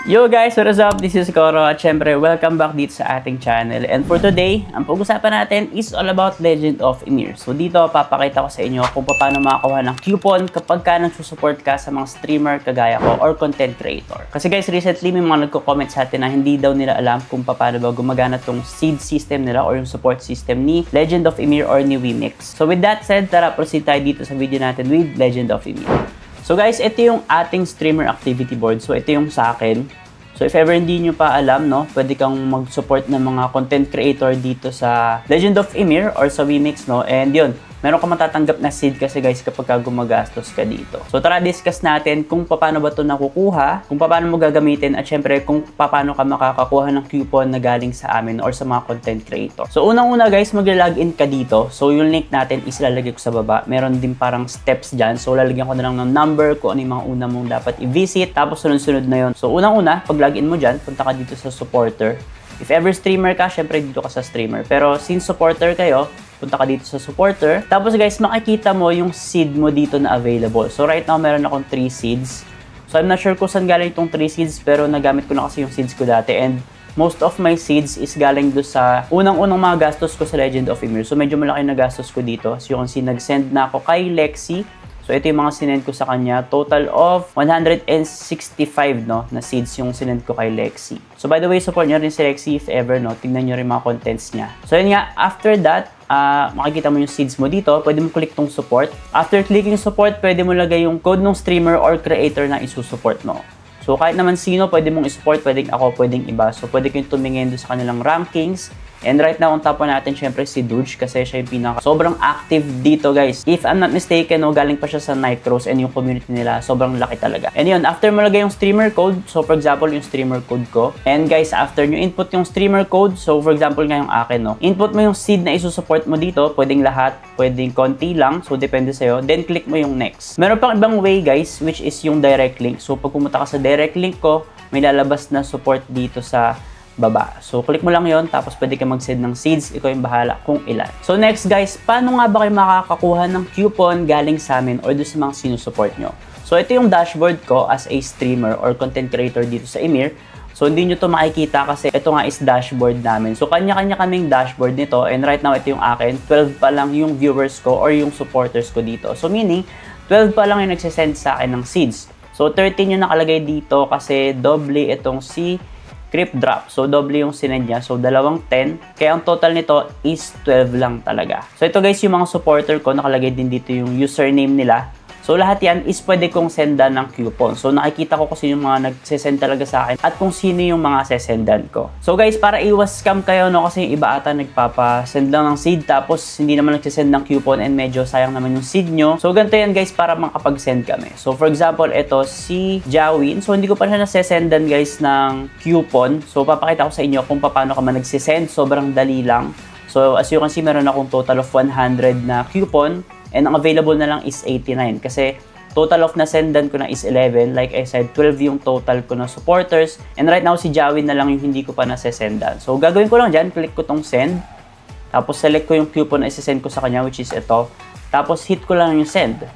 Yo guys, what is up? This is Koro at syempre welcome back dito sa ating channel. And for today, ang pag-usapan natin is all about Legend of Ymir. So dito, papakita ko sa inyo kung paano makakuha ng coupon kapag ka nagsusupport ka sa mga streamer kagaya ko or content creator. Kasi guys, recently may mga nagko-comment sa atin na hindi daw nila alam kung paano ba gumagana tong seed system nila or yung support system ni Legend of Ymir or ni Wimix. So with that said, tara proceed tayo dito sa video natin with Legend of Ymir. So guys, ito yung ating streamer activity board. So ito yung sa akin. So if ever hindi nyo pa alam, no, pwede kang mag-support ng mga content creator dito sa Legend of Ymir or sa Wimix, no. And yun, meron ka matatanggap na seed kasi guys kapag ka gumagastos ka dito. So tara discuss natin kung paano ba ito nakukuha, kung paano mo gagamitin at syempre kung paano ka makakakuha ng coupon na galing sa amin or sa mga content creator. So unang-una guys, mag-login ka dito. So yung link natin is lalagay ko sa baba. Meron din parang steps dyan. So lalagyan ko na lang ng number kung ano yung mga una mong dapat i-visit. Tapos sunod-sunod na yun. So unang-una, pag login mo dyan, punta ka dito sa supporter. If ever streamer ka, syempre dito ka sa streamer. Pero since supporter kayo, punta ka dito sa supporter. Tapos guys, makikita mo yung seed mo dito na available. So right now, meron akong 3 seeds. So I'm not sure kung saan galing itong 3 seeds, pero nagamit ko na kasi yung seeds ko dati. And most of my seeds is galing do sa unang-unang mga gastos ko sa Legend of Ymir. So medyo malaki na gastos ko dito. As you can see, nag-send na ako kay Lexi. So ito yung mga sinend ko sa kanya. Total of 165 no, na seeds yung sinend ko kay Lexi. So by the way, support nyo rin si Lexi if ever, no. Tingnan nyo rin mga contents niya. So yun nga, after that, makikita mo yung seeds mo dito. Pwede mo click tong support. After clicking support, pwede mo lagay yung code ng streamer or creator na isusupport mo. So kahit naman sino, pwede mong isupport. Pwedeng ako, pwedeng iba. So pwede kayong tumingin doon sa kanilang rankings. And right now, on top natin, syempre si Doge kasi siya yung pinaka sobrang active dito, guys. If I'm not mistaken, no, galing pa siya sa Nitros and yung community nila, sobrang laki talaga. And yun, after mo lagay yung streamer code, so for example, yung streamer code ko. And guys, after nyo input yung streamer code, so for example nga yung akin, no, input mo yung seed na isusupport mo dito, pwedeng lahat, pwedeng konti lang, so depende sa'yo. Then click mo yung next. Meron pang ibang way, guys, which is yung direct link. So pag pumunta ka sa direct link ko, may lalabas na support dito sa baba. So, click mo lang yon, tapos pwede ka mag-send ng seeds. Ikaw yung bahala kung ilan. So, next guys, paano nga ba kayo makakakuha ng coupon galing sa amin or doon sa mga sinusupport nyo? So, ito yung dashboard ko as a streamer or content creator dito sa Ymir. So, hindi nyo to makikita kasi ito nga is dashboard namin. So, kanya-kanya kaming dashboard nito and right now, ito yung akin. 12 pa lang yung viewers ko or yung supporters ko dito. So, meaning, 12 pa lang yung nagsisend sa akin ng seeds. So, 13 yung nakalagay dito kasi doble itong si Crypt Drop. So, doble yung sinend niya. So, dalawang 10. Kaya ang total nito is 12 lang talaga. So, ito guys, yung mga supporter ko, nakalagay din dito yung username nila. So, lahat yan is pwede kong sendan ng coupon. So, nakikita ko kasi yung mga nagsesend talaga sa akin at kung sino yung mga sesendan ko. So, guys, para iwas scam kayo, no, kasi yung iba ata nagpapa-send lang ng seed tapos hindi naman nagsesend ng coupon and medyo sayang naman yung seed nyo. So, ganito yan, guys, para makapag-send kami. So, for example, ito si Jawin. So, hindi ko pa siya nasesendan, guys, ng coupon. So, papakita ko sa inyo kung paano ka man nagsesend. Sobrang dali lang. So, as you can see, meron akong total of 100 na coupon. And ang available na lang is 89 kasi total of nasendan ko na is 11. Like I said, 12 yung total ko na supporters. And right now, si Jawin na lang yung hindi ko pa nasesendan. So, gagawin ko lang dyan, click ko tong send. Tapos, select ko yung coupon na isesend ko sa kanya, which is ito. Tapos, hit ko lang yung send.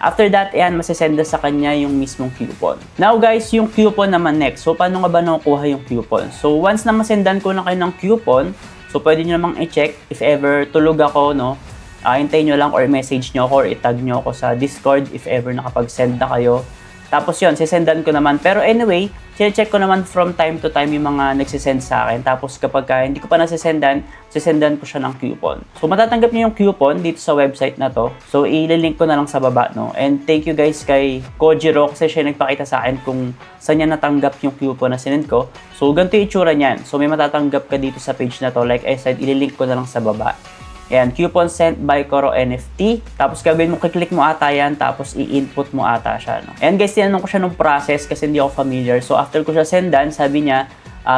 After that, ayan, masesenda sa kanya yung mismong coupon. Now guys, yung coupon naman next. So, paano nga ba nakukuha yung coupon? So, once na masendan ko na kayo ng coupon, so, pwede nyo namang i-check if ever tulog ako, no? Hintayin nyo lang or message nyo ako or itag nyo ako sa Discord if ever nakapag-send na kayo. Tapos yun, sisendan ko naman. Pero anyway, check ko naman from time to time yung mga nagsisend sa akin. Tapos kapag hindi ko pa nasisendan, sisendan ko siya ng coupon. So matatanggap nyo yung coupon dito sa website na to. So ililink ko na lang sa baba, no? And thank you guys kay Kojiro kasi siya nagpakita sa akin kung saan niya natanggap yung coupon na sinend ko. So ganito yung itsura niyan. So may matatanggap ka dito sa page na to. Like I said, ililink ko na lang sa baba. Ayan, coupon sent by Koro NFT. Tapos gagawin mo, kiklik mo ata yan, tapos i-input mo ata siya. No? Ayan guys, tinanong ko siya ng process kasi hindi ako familiar. So after ko siya sendan, sabi niya,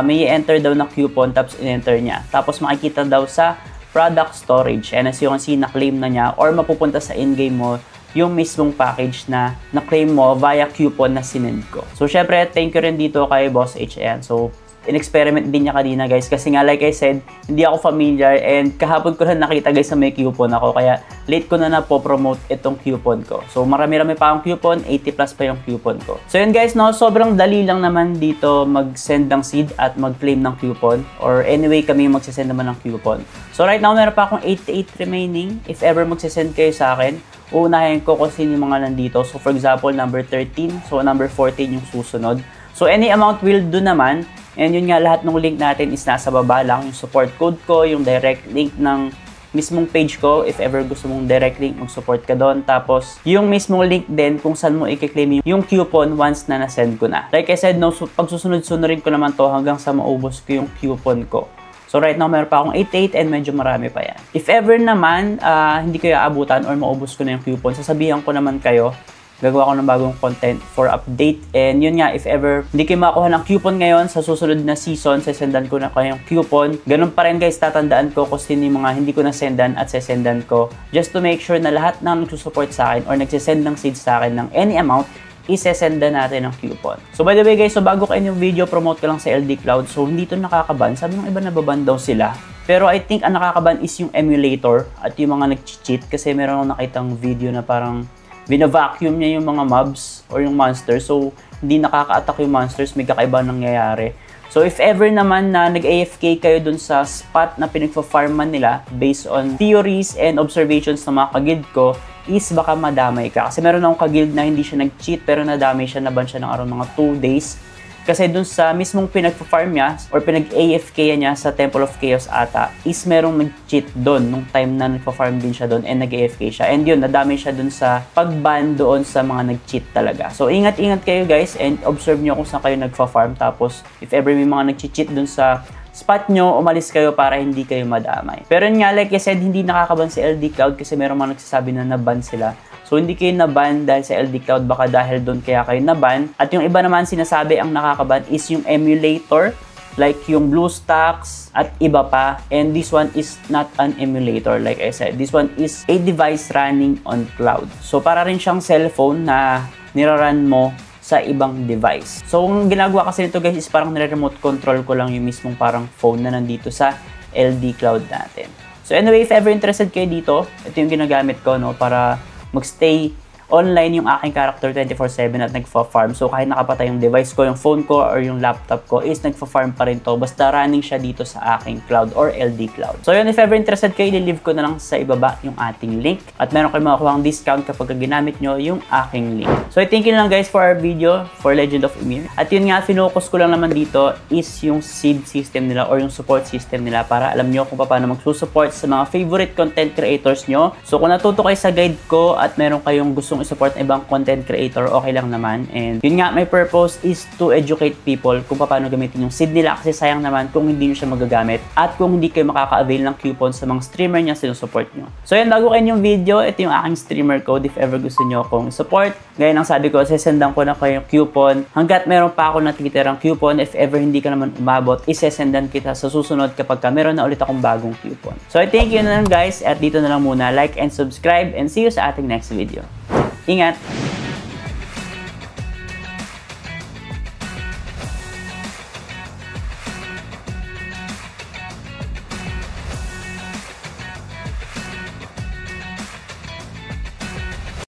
may i-enter daw na coupon, tapos in-enter niya. Tapos makikita daw sa product storage. And as you can see, na-claim na niya or mapupunta sa in-game mo yung mismong package na na-claim mo via coupon na sinend ko. So syempre, thank you rin dito kay Boss H. Ayan. So in-experiment din niya kanina guys kasi nga like I said, hindi ako familiar and kahapon ko lang nakita guys na may coupon ako kaya late ko na po-promote itong coupon ko. So, marami-rami pa akong coupon, 80 plus pa yung coupon ko. So, yun guys, no, sobrang dali lang naman dito mag-send ng seed at mag-claim ng coupon. Or anyway, kami yung magsisend naman ng coupon. So, right now, meron pa akong 88 remaining. If ever magsisend kayo sa akin, uunahin ko kung sino yung mga nandito. So, for example, number 13. So, number 14 yung susunod. So, any amount will do naman. And yun nga, lahat ng link natin is nasa baba lang. Yung support code ko, yung direct link ng mismong page ko, if ever gusto mong direct link, mag-support ka doon. Tapos, yung mismong link din kung saan mo i-claim yung coupon once na na-send ko na. Like I said, no, pagsusunod-sunurin ko naman to hanggang sa maubos ko yung coupon ko. So, right now, meron pa akong 88 and medyo marami pa yan. If ever naman, hindi kayo aabutan or maubos ko na yung coupon, sasabihan ko naman kayo, gagawa ko ng bagong content for update. And yun nga, if ever hindi kayo makakuha ng coupon ngayon, sa susunod na season, sesendan ko na kayong coupon. Ganun pa rin guys, tatandaan ko kung sino yung mga hindi ko nasendan at sesendan ko. Just to make sure na lahat ng nagsusupport sa akin or nagsisend ng seeds sa akin ng any amount, isesenda natin ng coupon. So by the way guys, so bago kayo yung video, promote ko lang sa LD Cloud. So hindi to nakakaban. Sabi ng iba nababan daw sila. Pero I think ang nakakaban is yung emulator at yung mga nag-cheat. Kasi meron akong nakitang video na parang bina-vacuum niya yung mga mobs or yung monsters. So, hindi nakaka-attack yung monsters. May kakaiba nangyayari. So, if ever naman na nag-AFK kayo dun sa spot na pinagpa-farman nila based on theories and observations ng mga ka-guild ko, is baka madamay ka. Kasi meron akong ka-guild na hindi siya nag-cheat pero nadamay siya, naban siya ng around mga 2 days. Kasi dun sa mismong pinag-farm niya or pinag-AFK niya sa Temple of Chaos ata, is merong nag-cheat dun nung time na nagpa-farm din siya dun and nag-AFK siya. And yun, nadami siya dun sa pag-ban doon sa mga nag-cheat talaga. So, ingat-ingat kayo guys and observe nyo kung saan kayo nagpa-farm. Tapos, if ever may mga nag-cheat dun sa spot nyo, umalis kayo para hindi kayo madamay. Pero yun nga, like I said, hindi nakakaban si LD Cloud kasi merong mga nagsasabi na naban sila. So, hindi kayo naban dahil sa LD Cloud, baka dahil doon kaya kayo naban. At yung iba naman sinasabi ang nakakaban is yung emulator, like yung BlueStacks at iba pa. And this one is not an emulator, like I said. This one is a device running on cloud. So, para rin siyang cellphone na nirarun mo sa ibang device. So, ang ginagawa kasi nito guys is parang nire-remote control ko lang yung mismong parang phone na nandito sa LD Cloud natin. So, anyway, if ever interested kayo dito, ito yung ginagamit ko, no, para magstay online yung aking character 24/7 at nagfa-farm. So, kahit nakapatay yung device ko, yung phone ko, or yung laptop ko, is nagfa-farm pa rin to. Basta running siya dito sa aking cloud or LD Cloud. So, yun, if ever interested kayo, i-leave ko na lang sa ibaba yung ating link. At meron kayo makakuha ang discount kapag ginamit nyo yung aking link. So, thank you lang guys for our video for Legend of Ymir. At yun nga, finokus ko lang naman dito is yung seed system nila or yung support system nila para alam nyo kung paano magsusupport sa mga favorite content creators nyo. So, kung natuto kayo sa guide ko at meron kayong gustong i-support ng ibang content creator, okay lang naman. And yun nga, my purpose is to educate people kung paano gamitin yung seed nila kasi sayang naman kung hindi nyo siya magagamit at kung hindi kayo makaka-avail ng coupon sa mga streamer niya sinusupport nyo. So yun, bago kayo yung video, ito yung aking streamer code if ever gusto nyo akong support. Gaya ng sabi ko, sesendan ko na kayo yung coupon. Hanggat meron pa ako natitirang coupon, if ever hindi ka naman umabot, isesendan kita sa susunod kapag meron na ulit akong bagong coupon. So I thank you na lang guys at dito na lang muna. Like and subscribe and see you sa ating next video. Ingat!